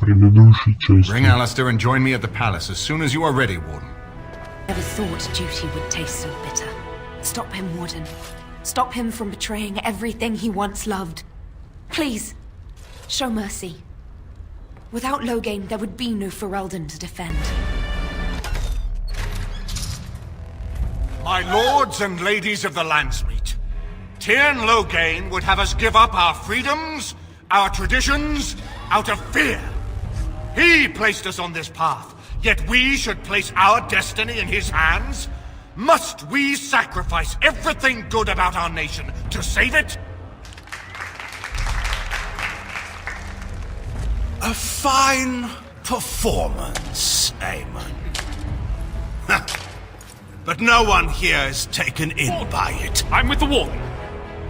предыдущей части. Bring Alistair and join me at the palace as soon as you are ready, Warden. Never thought duty would taste so bitter. Stop him, Warden. Stop him from betraying everything he once loved. Please, show mercy. Without Loghain, there would be no Ferelden to defend. My lords and ladies of the Landsmeet, Tyrn Loghain would have us give up our freedoms, our traditions, out of fear. He placed us on this path, yet we should place our destiny in his hands? Must we sacrifice everything good about our nation to save it? A fine performance, Aemon. But no one here is taken in by it. I'm with the Warden.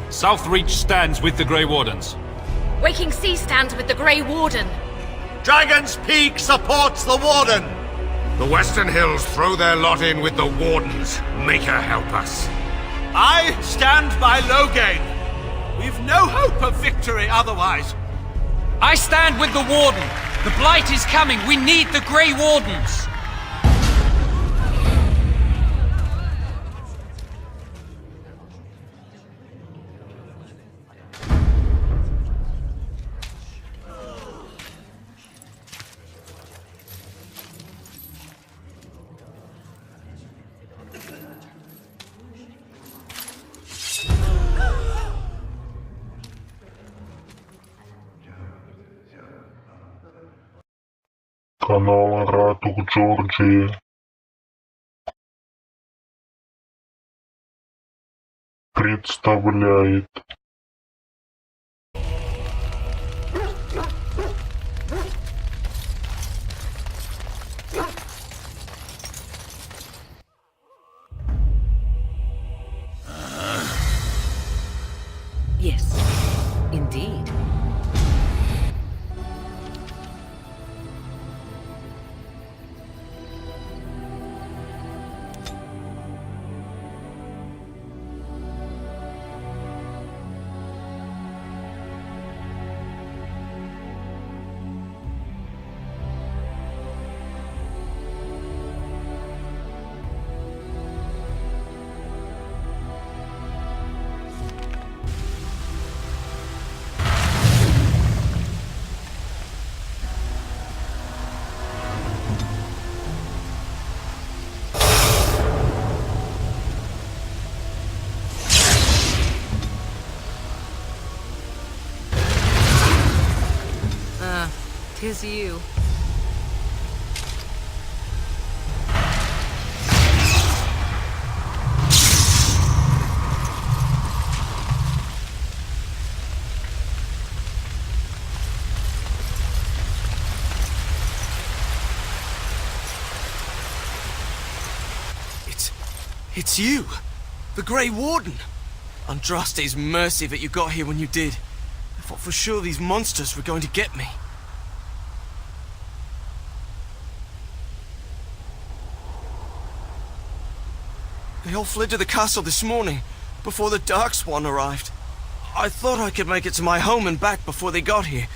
Southreach stands with the Grey Wardens. Waking Sea stands with the Grey Warden. Dragon's Peak supports the Warden! The Western Hills throw their lot in with the Wardens. Make her help us. I stand by Loghain. We've no hope of victory otherwise. I stand with the Warden. The Blight is coming. We need the Grey Wardens. Канал Ratuh Jorjie представляет Yes, indeed. Tis you. It's you! The Grey Warden! Andraste's mercy that you got here when you did. I thought for sure these monsters were going to get me. They all fled to the castle this morning, before the Darkspawn arrived. I thought I could make it to my home and back before they got here,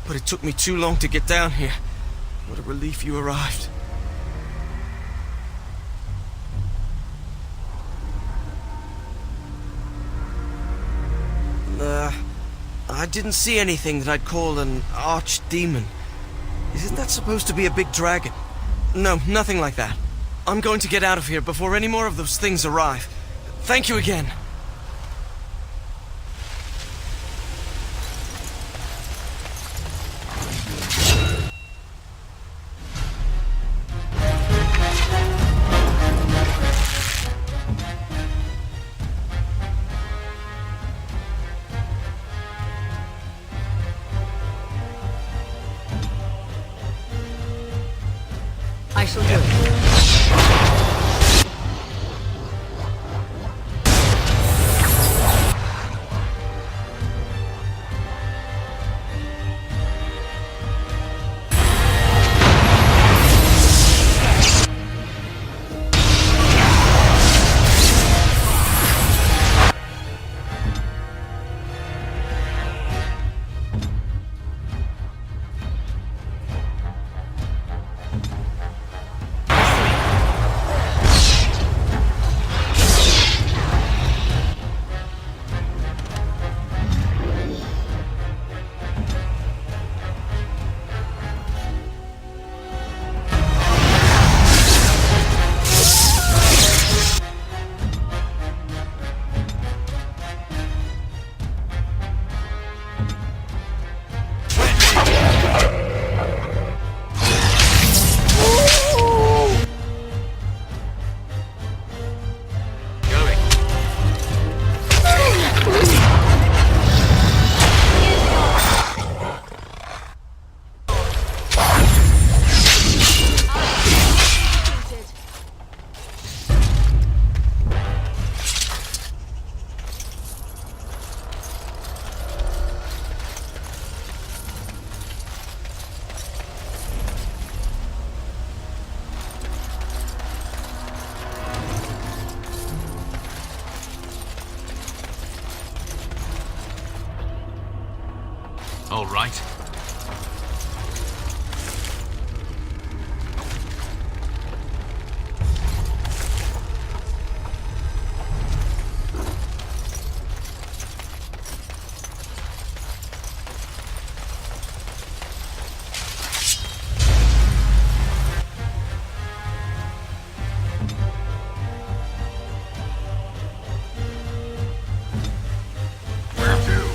but it took me too long to get down here. What a relief you arrived. I didn't see anything that I'd call an archdemon. Isn't that supposed to be a big dragon? No, nothing like that. I'm going to get out of here before any more of those things arrive. Thank you again. I shall do it. right? Where to?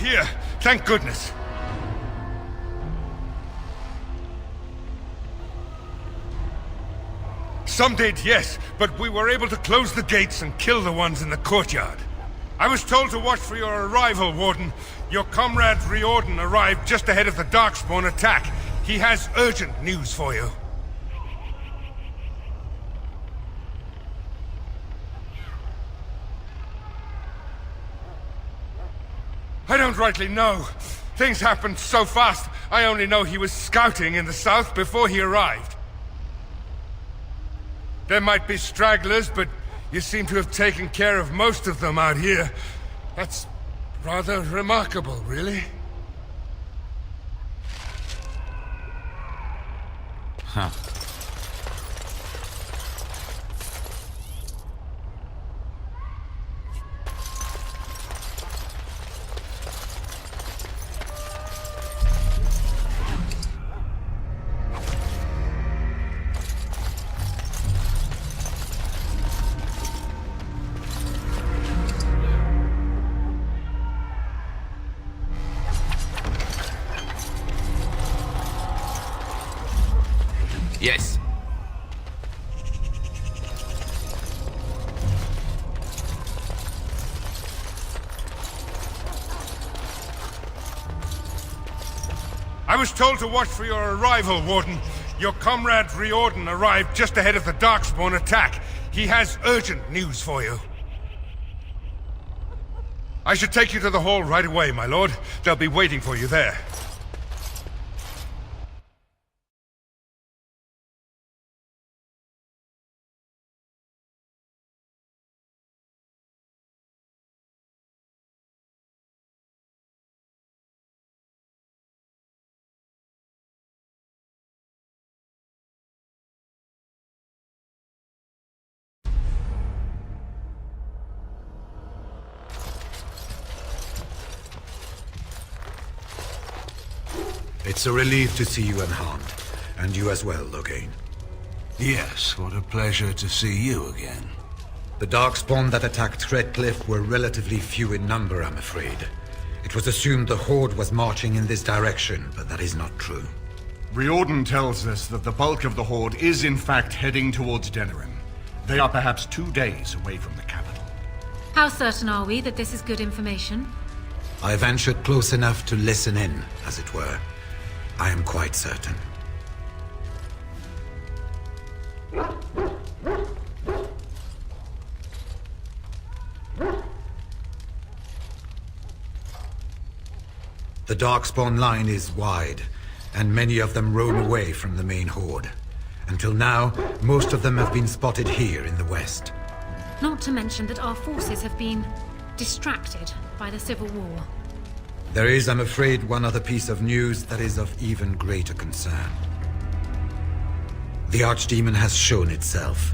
here. Thank goodness. Some did, yes, but we were able to close the gates and kill the ones in the courtyard. I was told to watch for your arrival, Warden. Your comrade Riordan arrived just ahead of the Darkspawn attack. He has urgent news for you. I don't rightly know. Things happened so fast, I only know he was scouting in the south before he arrived. There might be stragglers, but you seem to have taken care of most of them out here. That's rather remarkable, really. Huh. Yes. I was told to watch for your arrival, Warden. Your comrade Riordan arrived just ahead of the Darkspawn attack. He has urgent news for you. I should take you to the hall right away, my lord. They'll be waiting for you there. It's a relief to see you unharmed. And you as well, Loghain. Yes, what a pleasure to see you again. The Darkspawn that attacked Redcliffe were relatively few in number, I'm afraid. It was assumed the Horde was marching in this direction, but that is not true. Riordan tells us that the bulk of the Horde is in fact heading towards Dennerim. They are perhaps 2 days away from the capital. How certain are we that this is good information? I ventured close enough to listen in, as it were. I am quite certain. The Darkspawn line is wide, and many of them roam away from the main Horde. Until now, most of them have been spotted here in the west. Not to mention that our forces have been distracted by the Civil War. There is, I'm afraid, one other piece of news that is of even greater concern. The Archdemon has shown itself.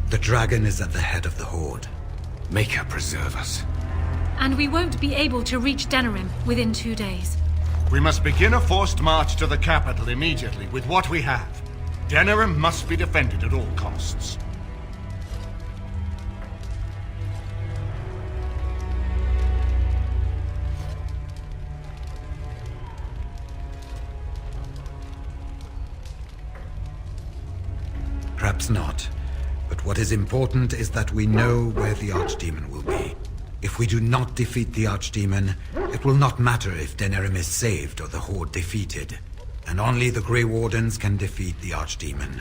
The dragon is at the head of the Horde. Make her preserve us. And we won't be able to reach Dennerim within 2 days. We must begin a forced march to the capital immediately with what we have. Dennerim must be defended at all costs. Perhaps not. But what is important is that we know where the Archdemon will be. If we do not defeat the Archdemon, it will not matter if Dennerim is saved or the Horde defeated. And only the Grey Wardens can defeat the Archdemon.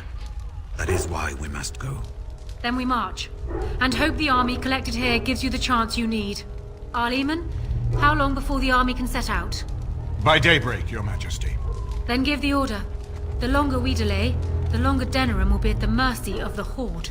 That is why we must go. Then we march. And hope the army collected here gives you the chance you need. Arleman, how long before the army can set out? By daybreak, Your Majesty. Then give the order. The longer we delay, the longer Dennerim will be at the mercy of the Horde.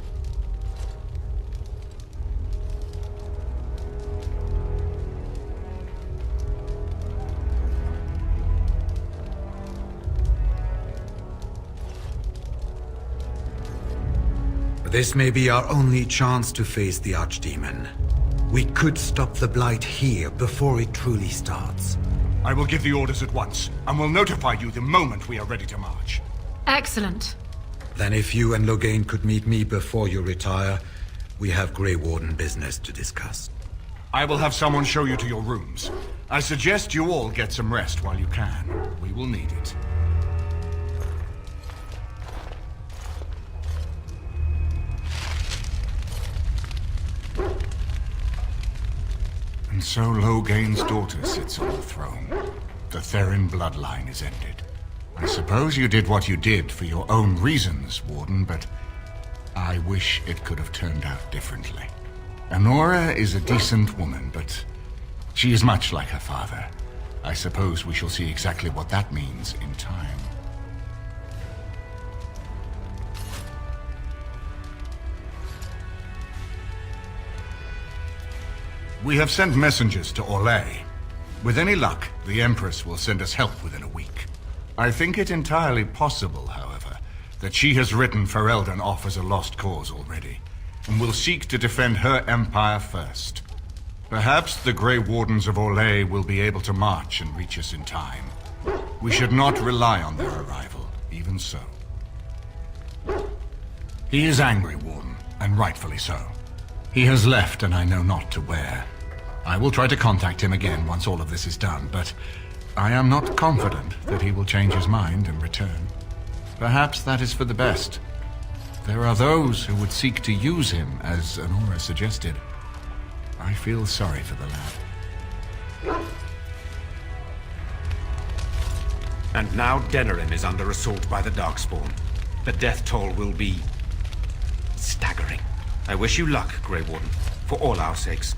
This may be our only chance to face the Archdemon. We could stop the Blight here before it truly starts. I will give the orders at once, and will notify you the moment we are ready to march. Excellent. Then if you and Loghain could meet me before you retire, we have Grey Warden business to discuss. I will have someone show you to your rooms. I suggest you all get some rest while you can. We will need it. And so Logain's daughter sits on the throne. The Therin bloodline is ended. I suppose you did what you did for your own reasons, Warden, but I wish it could have turned out differently. Anora is a decent woman, but she is much like her father. I suppose we shall see exactly what that means in time. We have sent messengers to Orlais. With any luck, the Empress will send us help within a week. I think it entirely possible, however, that she has written Ferelden off as a lost cause already, and will seek to defend her empire first. Perhaps the Grey Wardens of Orlais will be able to march and reach us in time. We should not rely on their arrival, even so. He is angry, Warden, and rightfully so. He has left, and I know not to where. I will try to contact him again once all of this is done, but I am not confident that he will change his mind and return. Perhaps that is for the best. There are those who would seek to use him, as Anora suggested. I feel sorry for the lad. And now Dennerim is under assault by the Darkspawn. The death toll will be staggering. I wish you luck, Grey Warden, for all our sakes.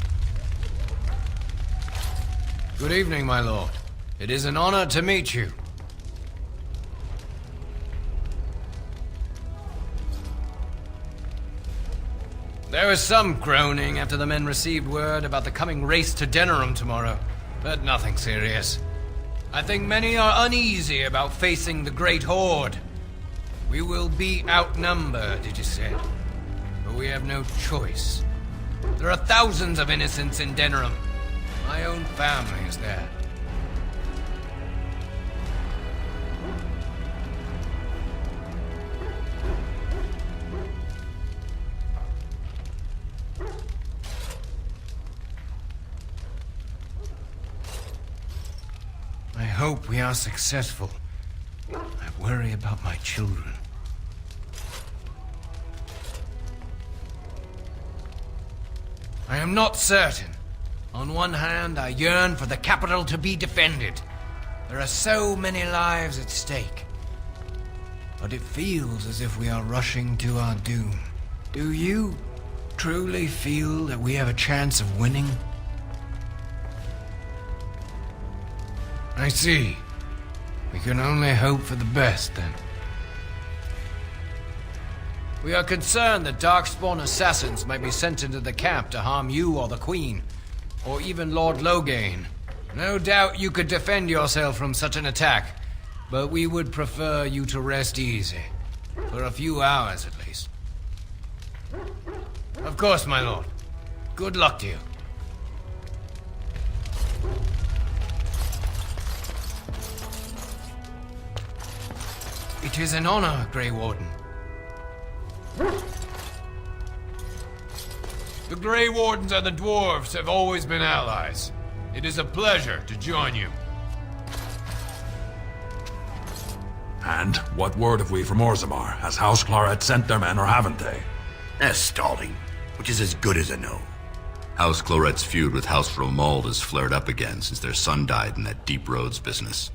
Good evening, my lord. It is an honor to meet you. There was some groaning after the men received word about the coming race to Dennerim tomorrow, but nothing serious. I think many are uneasy about facing the Great Horde. We will be outnumbered, it is said, but we have no choice. There are thousands of innocents in Dennerim. My own family is there. I hope we are successful. I worry about my children. I am not certain. On one hand, I yearn for the capital to be defended. There are so many lives at stake. But it feels as if we are rushing to our doom. Do you truly feel that we have a chance of winning? I see. We can only hope for the best, then. We are concerned that Darkspawn assassins might be sent into the camp to harm you or the Queen, or even Lord Logain. No doubt you could defend yourself from such an attack, but we would prefer you to rest easy. For a few hours, at least. Of course, my lord. Good luck to you. It is an honor, Grey Warden. The Grey Wardens and the Dwarves have always been allies. It is a pleasure to join you. And what word have we from Orzammar? Has House Claret sent their men or haven't they? They're stalling, which is as good as a no. House Claret's feud with House Romald has flared up again since their son died in that Deep Roads business.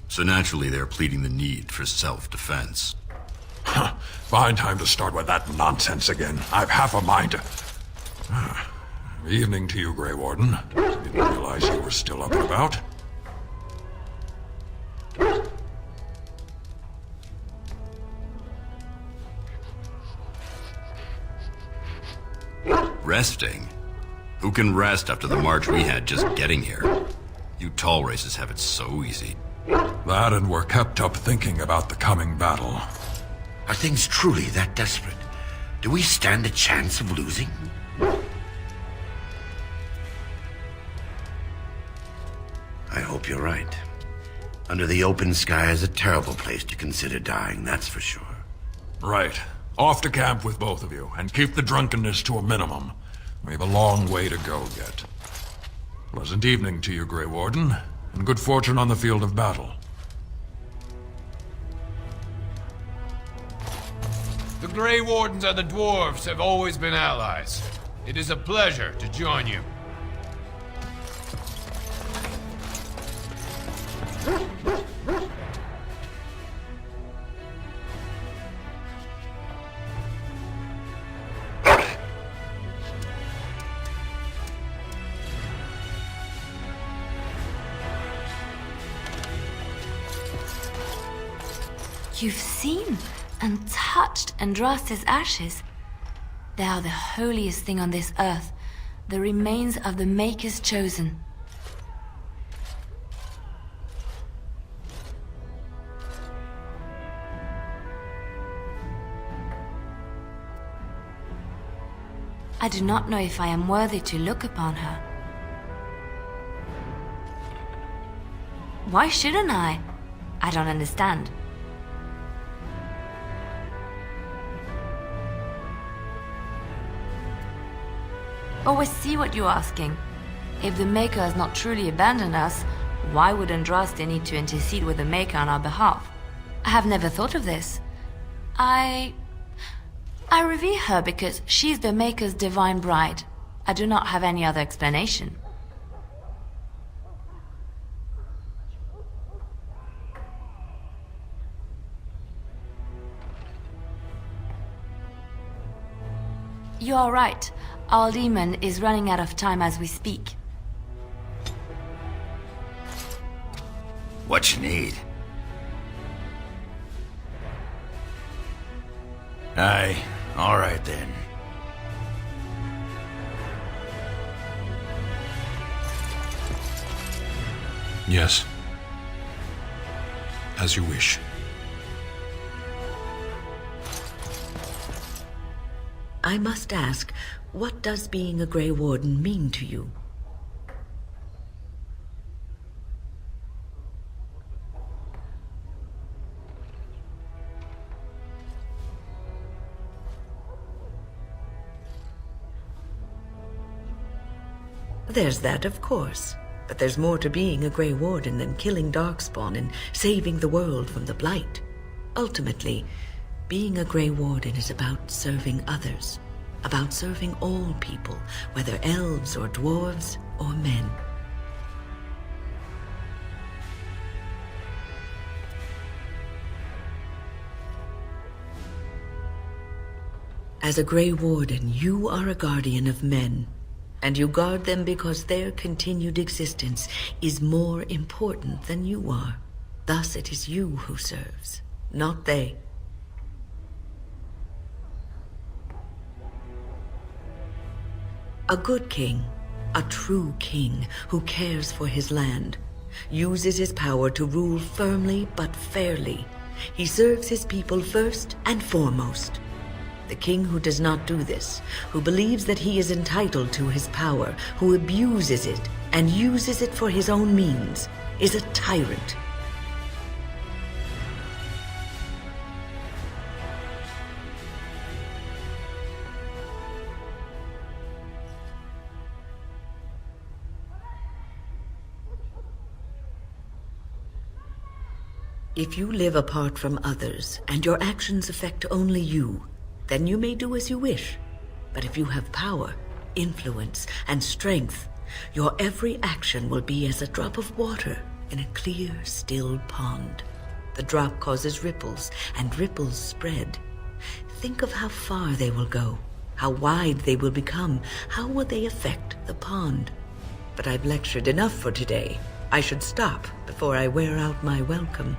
So naturally they're pleading the need for self-defense. Fine time to start with that nonsense again. I've half a mind to... Evening to you, Grey Warden. Didn't realize you were still up and about. Resting? Who can rest after the march we had just getting here? You tall races have it so easy. That and we're kept up thinking about the coming battle. Are things truly that desperate? Do we stand a chance of losing? I hope you're right. Under the open sky is a terrible place to consider dying, that's for sure. Right. Off to camp with both of you, and keep the drunkenness to a minimum. We have a long way to go yet. Pleasant evening to you, Grey Warden, and good fortune on the field of battle. The Grey Wardens and the dwarves have always been allies. It is a pleasure to join you. You've seen and touched Andraste's ashes. They are the holiest thing on this earth, the remains of the Maker's chosen. I do not know if I am worthy to look upon her. Why shouldn't I? I don't understand. Oh, I see what you're asking. If the Maker has not truly abandoned us, why would Andraste need to intercede with the Maker on our behalf? I have never thought of this. I revere her because she's the Maker's divine bride. I do not have any other explanation. You are right. Our demon is running out of time as we speak. What you need? Aye, all right then. Yes. As you wish. I must ask, what does being a Grey Warden mean to you? There's that, of course. But there's more to being a Grey Warden than killing Darkspawn and saving the world from the Blight. Ultimately, being a Grey Warden is about serving others. About serving all people, whether elves or dwarves or men. As a Grey Warden, you are a guardian of men, and you guard them because their continued existence is more important than you are. Thus it is you who serves, not they. A good king, a true king who cares for his land, uses his power to rule firmly but fairly. He serves his people first and foremost. The king who does not do this, who believes that he is entitled to his power, who abuses it and uses it for his own means, is a tyrant. If you live apart from others, and your actions affect only you, then you may do as you wish. But if you have power, influence, and strength, your every action will be as a drop of water in a clear, still pond. The drop causes ripples, and ripples spread. Think of how far they will go, how wide they will become, how will they affect the pond. But I've lectured enough for today. I should stop before I wear out my welcome.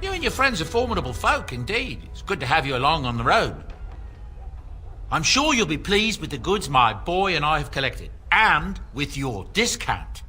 You and your friends are formidable folk, indeed. It's good to have you along on the road. I'm sure you'll be pleased with the goods my boy and I have collected, and with your discount.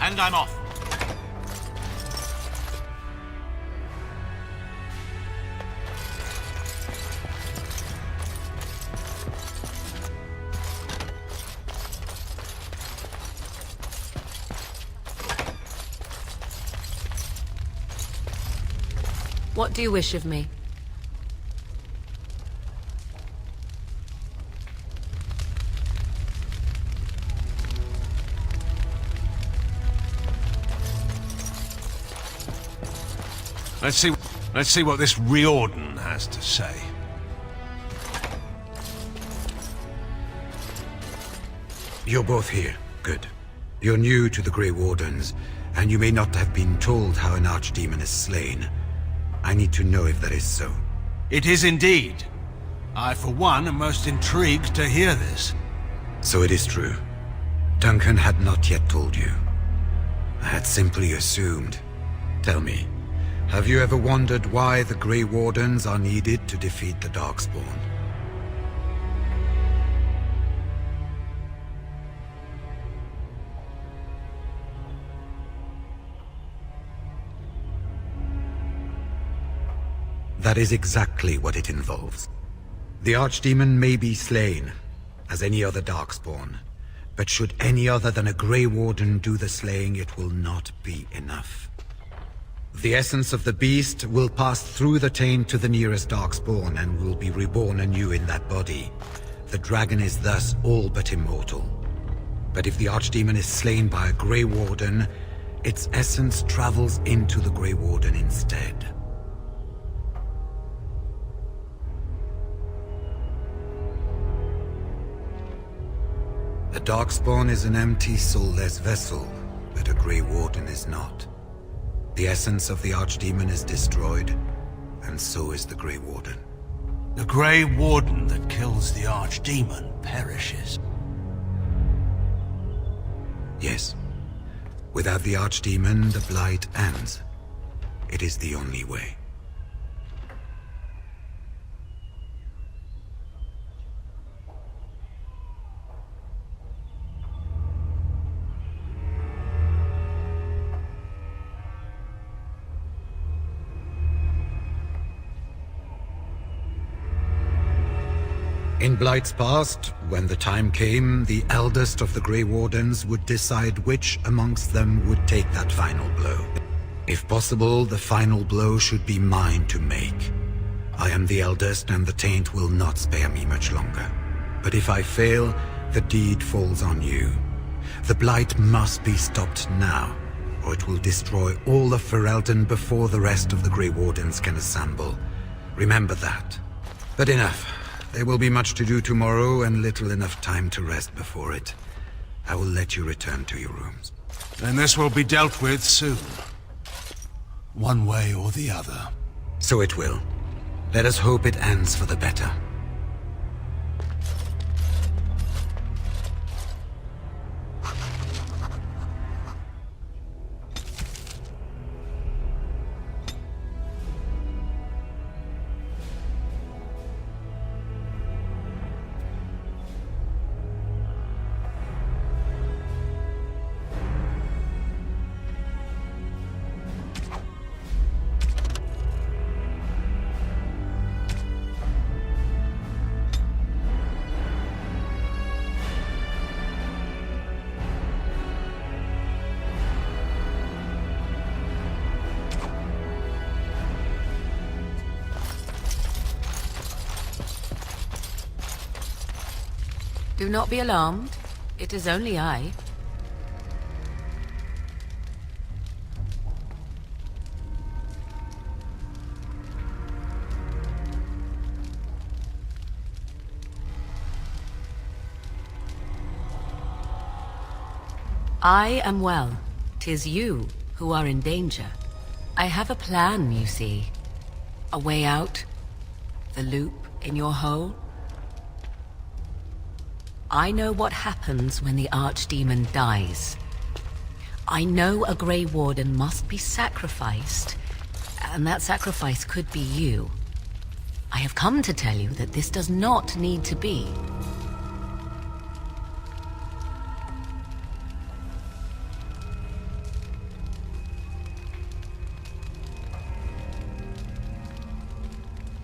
and I'm off. What do you wish of me? Let's see what this Riordan has to say. You're both here. Good. You're new to the Grey Wardens, and you may not have been told how an archdemon is slain. I need to know if that is so. It is indeed. I, for one, am most intrigued to hear this. So it is true. Duncan had not yet told you. I had simply assumed. Tell me, have you ever wondered why the Grey Wardens are needed to defeat the Darkspawn? That is exactly what it involves. The Archdemon may be slain, as any other Darkspawn, but should any other than a Grey Warden do the slaying, it will not be enough. The essence of the beast will pass through the taint to the nearest Darkspawn and will be reborn anew in that body. The dragon is thus all but immortal. But if the Archdemon is slain by a Grey Warden, its essence travels into the Grey Warden instead. A Darkspawn is an empty, soulless vessel, but a Grey Warden is not. The essence of the Archdemon is destroyed, and so is the Grey Warden. The Grey Warden that kills the Archdemon perishes. Yes. Without the Archdemon, the Blight ends. It is the only way. In Blight's past, when the time came, the eldest of the Grey Wardens would decide which amongst them would take that final blow. If possible, the final blow should be mine to make. I am the eldest, and the taint will not spare me much longer. But if I fail, the deed falls on you. The Blight must be stopped now, or it will destroy all of Ferelden before the rest of the Grey Wardens can assemble. Remember that. But enough. There will be much to do tomorrow, and little enough time to rest before it. I will let you return to your rooms. Then this will be dealt with soon. One way or the other. So it will. Let us hope it ends for the better. Do not be alarmed. It is only I. I am well. 'Tis you who are in danger. I have a plan, you see. A way out. The loop in your hole. I know what happens when the Archdemon dies. I know a Grey Warden must be sacrificed, and that sacrifice could be you. I have come to tell you that this does not need to be.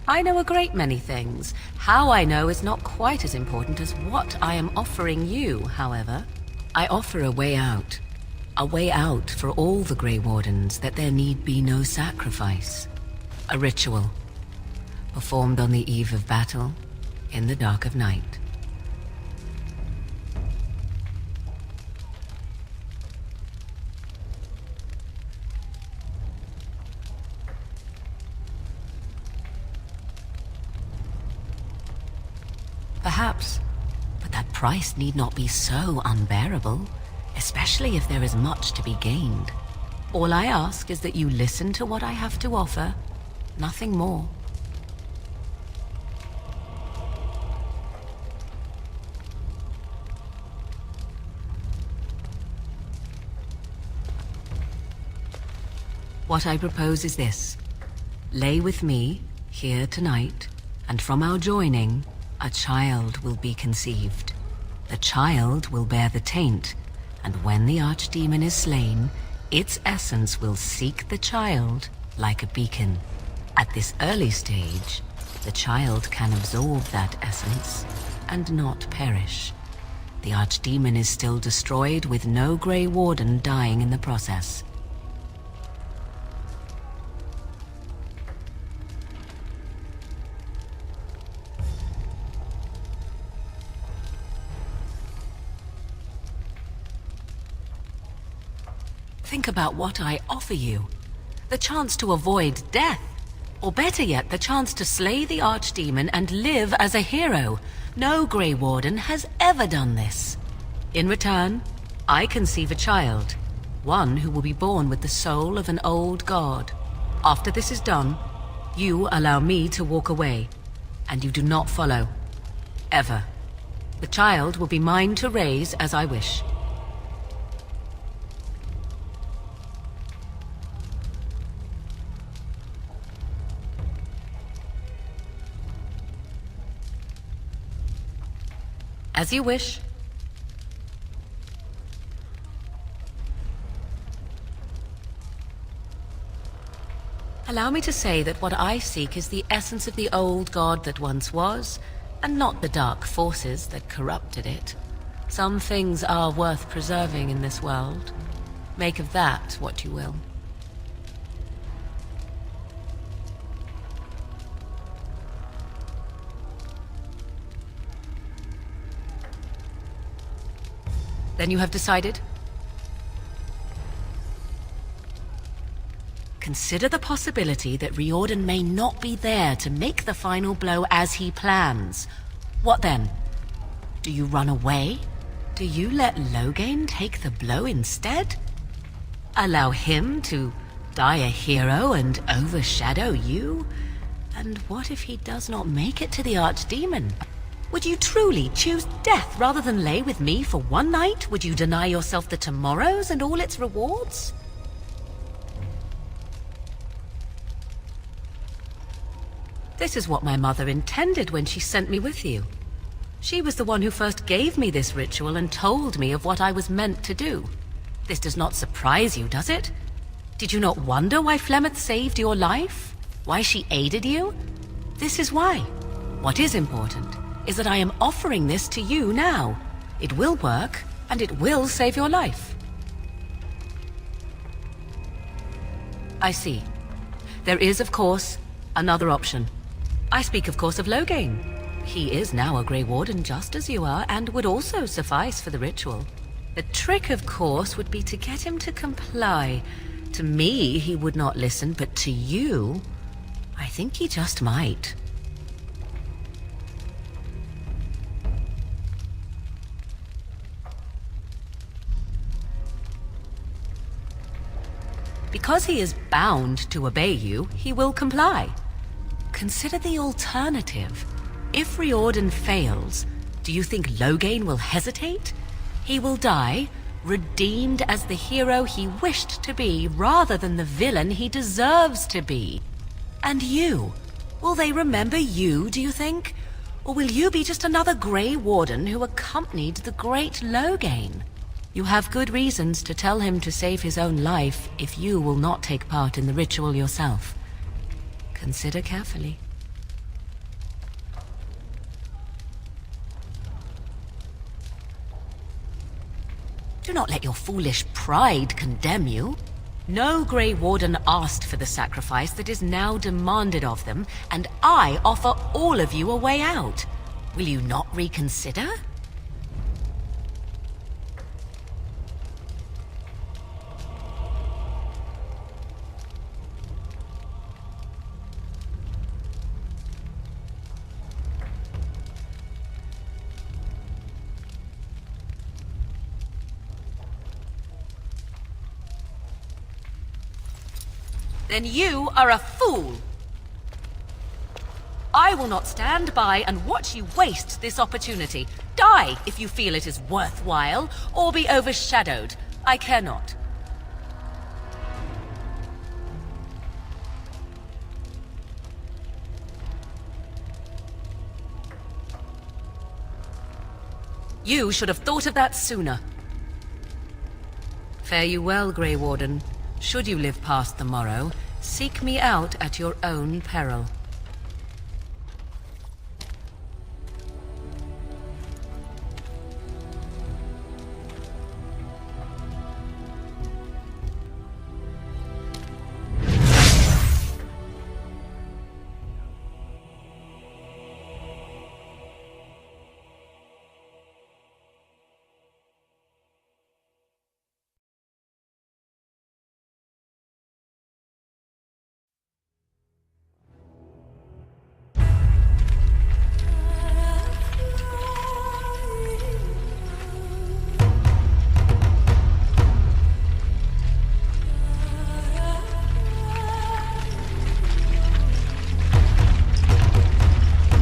I know a great many things. How I know is not quite as important as what I am offering you, however. I offer a way out. A way out for all the Grey Wardens, that there need be no sacrifice. A ritual, performed on the eve of battle, in the dark of night. Perhaps, but that price need not be so unbearable, especially if there is much to be gained. All I ask is that you listen to what I have to offer, nothing more. What I propose is this. Lay with me, here tonight, and from our joining, a child will be conceived. The child will bear the taint, and when the archdemon is slain, its essence will seek the child like a beacon. At this early stage, the child can absorb that essence and not perish. The archdemon is still destroyed with no Grey Warden dying in the process. Think about what I offer you. The chance to avoid death. Or better yet, the chance to slay the archdemon and live as a hero. No Grey Warden has ever done this. In return, I conceive a child. One who will be born with the soul of an old god. After this is done, you allow me to walk away. And you do not follow. Ever. The child will be mine to raise as I wish. As you wish. Allow me to say that what I seek is the essence of the old god that once was, and not the dark forces that corrupted it. Some things are worth preserving in this world. Make of that what you will. Then you have decided? Consider the possibility that Riordan may not be there to make the final blow as he plans. What then? Do you run away? Do you let Loghain take the blow instead? Allow him to die a hero and overshadow you? And what if he does not make it to the Archdemon? Would you truly choose death rather than lay with me for one night? Would you deny yourself the tomorrows and all its rewards? This is what my mother intended when she sent me with you. She was the one who first gave me this ritual and told me of what I was meant to do. This does not surprise you, does it? Did you not wonder why Flemeth saved your life? Why she aided you? This is why. What is important is that I am offering this to you now. It will work, and it will save your life. I see. There is, of course, another option. I speak, of course, of Loghain. He is now a Grey Warden just as you are, and would also suffice for the ritual. The trick, of course, would be to get him to comply. To me, he would not listen, but to you, I think he just might. Because he is bound to obey you, he will comply. Consider the alternative. If Riordan fails, do you think Loghain will hesitate? He will die, redeemed as the hero he wished to be, rather than the villain he deserves to be. And you? Will they remember you, do you think? Or will you be just another Grey Warden who accompanied the great Loghain? You have good reasons to tell him to save his own life if you will not take part in the ritual yourself. Consider carefully. Do not let your foolish pride condemn you. No Grey Warden asked for the sacrifice that is now demanded of them, and I offer all of you a way out. Will you not reconsider? Then you are a fool. I will not stand by and watch you waste this opportunity. Die if you feel it is worthwhile, or be overshadowed. I care not. You should have thought of that sooner. Fare you well, Grey Warden. Should you live past the morrow, seek me out at your own peril.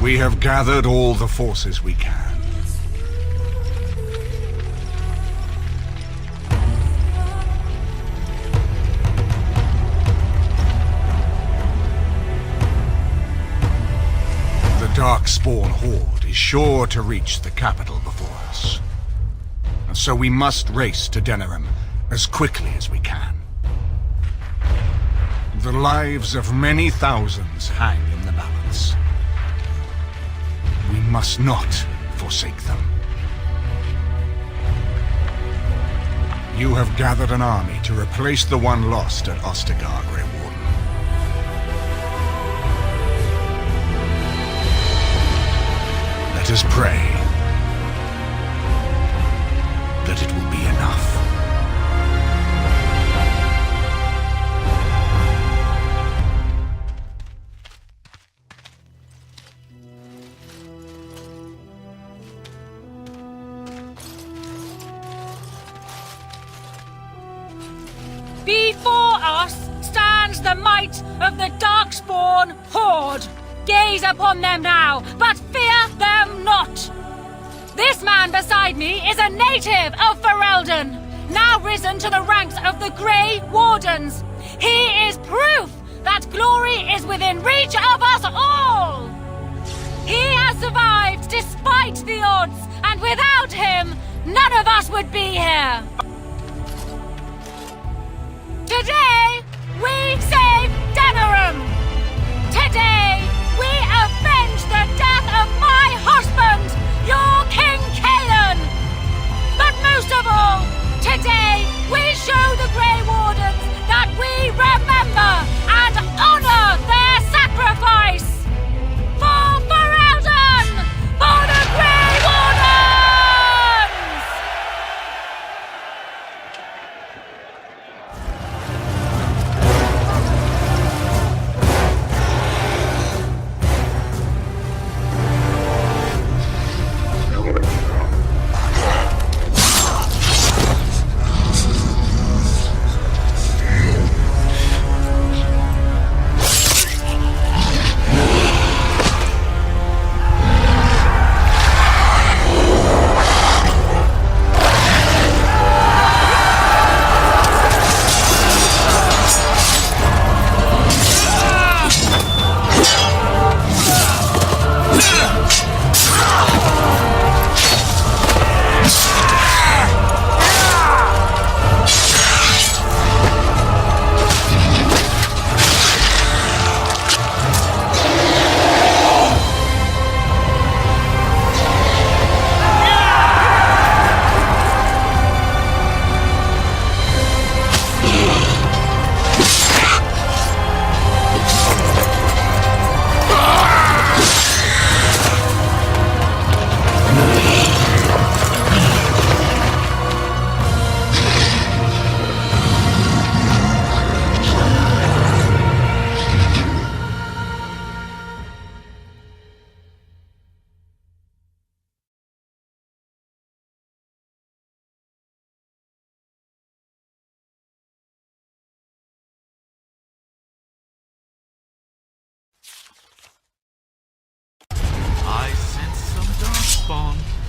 We have gathered all the forces we can. The Darkspawn Horde is sure to reach the capital before us. And so we must race to Denerium as quickly as we can. The lives of many thousands hang in the balance. We must not forsake them. You have gathered an army to replace the one lost at Ostagar, Grey Warden. Let us pray that it will be enough. Before us stands the might of the Darkspawn Horde. Gaze upon them now, but fear them not. This man beside me is a native of Ferelden, now risen to the ranks of the Grey Wardens. He is proof that glory is within reach of us all. He has survived despite the odds, and without him, none of us would be here. Today, we save Denerium! Today, we avenge the death of my husband, your King Kaelan! But most of all, today, we show the Grey Wardens that we remember and honor their sacrifice! For Ferelden! For the Grey Wardens! Darkspawn.